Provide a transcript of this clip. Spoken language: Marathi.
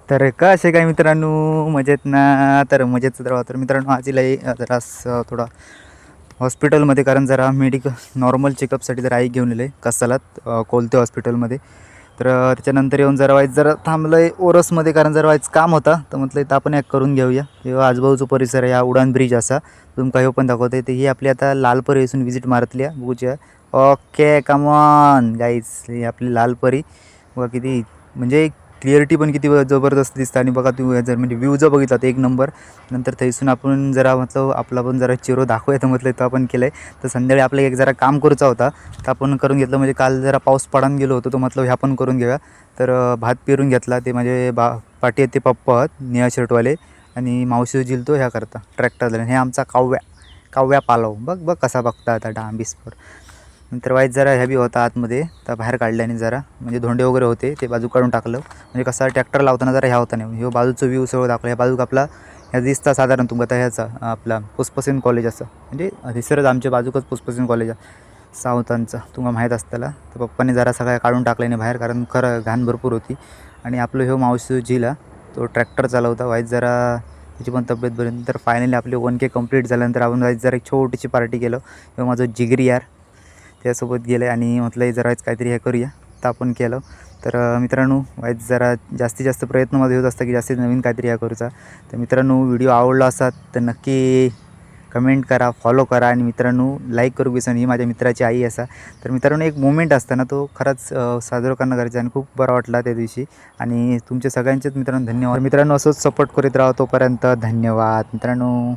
तर कसे काय मित्रांनो, मजेत ना? तर मजेत राहा. तर मित्रांनो आज लई जरा थोडा हॉस्पिटलमध्ये, कारण जरा नॉर्मल चेकअपसाठी जरा आई घेऊन येले कसालात कोलते हॉस्पिटलमध्ये. तर त्याच्यानंतर येऊन जरा वाईज जरा थांबलं आहे ओरसमध्ये, कारण जरा वाईज काम होता. तर म्हटलं इथं आपण एक करून घेऊया. किंवा आजूबाजूचा परिसर आहे, हा उडान ब्रिज असा तुमका हे पण दाखवते. तर ही आपली आता लालपरी येऊन व्हिजिट मारतली आहे बघूच्या. ओके कमॉन गाईज, ही आपली लालपरी बघा किती म्हणजे क्लिअरिटी पण किती जबरदस्त दिसतं. आणि बघा तू जर म्हणजे व्ह्यू जर बघितला तर एक नंबर. नंतर थैसून आपण जरा म्हटलं आपला पण जरा चिरो दाखवूया. तर म्हटलं तर आपण केलं आहे. तर संध्याकाळी आपलं एक जरा काम करूचा होता, तर आपण करून घेतलं. म्हणजे काल जरा पाऊस पडान गेलो होतो, तो म्हटलं ह्या पण करून घेऊया. तर भात पेरून घेतला. ते म्हणजे पाठी आहेत ते पप्पा आहेत निळा शर्टवाले, आणि मावशी जिलतो ह्या करता ट्रॅक्टरला. हे आमचा काव्या पालव बघ बघ कसा बघता आता डांबिसवर. नंतर वाईट जरा ह्या बी होता आतमध्ये, तर बाहेर काढल्याने जरा म्हणजे धोंडे वगैरे होते ते बाजू काढून टाकलं. म्हणजे कसा ट्रॅक्टर लावताना जरा ह्या होता नाही, ह्यो बाजूचं व्ह्यू सगळं दाखवलं. ह्या बाजूक आपला ह्या दिसता साधारण तुम्हाला आता ह्याचा आपला पुष्पसेन कॉलेज असं, म्हणजे दिसरच आमच्या बाजूकच पुष्पसेन कॉलेज आहे सावतांचं, तुम्हाला माहीत असताला. तर पप्पाने जरा सगळ्या काढून टाकल्याने बाहेर, कारण खरं घाण भरपूर होती. आणि आपलं ह्यो मावशी झिला तो ट्रॅक्टर चालवता वाईट जरा त्याची पण तब्येत बरी. तर फायनली आपली 1K कंप्लीट झाल्यानंतर आपण वाईट जरा एक छोटीशी पार्टी केलं. किंवा माझं जिगरी यार त्यासोबत गेले आणि म्हटलं जराच काहीतरी हे करूया, तर आपण केलं. तर मित्रांनो वाईट जरा जास्तीत जास्त प्रयत्न माझा होत असतं की जास्तीत नवीन काहीतरी ह्या करूचा. तर मित्रांनो व्हिडिओ आवडला असाल तर नक्की कमेंट करा, फॉलो करा, आणि मित्रांनो लाईक करू विसरून. ही माझ्या मित्राची आई असा. तर मित्रांनो एक मोमेंट असताना तो खरंच साजरा करणं गरजेचं, आणि खूप बरं वाटला त्या दिवशी. आणि तुमचे सगळ्यांचेच मित्रांनो धन्यवाद. मित्रांनो असंच सपोर्ट करीत राहा, तोपर्यंत धन्यवाद मित्रांनो.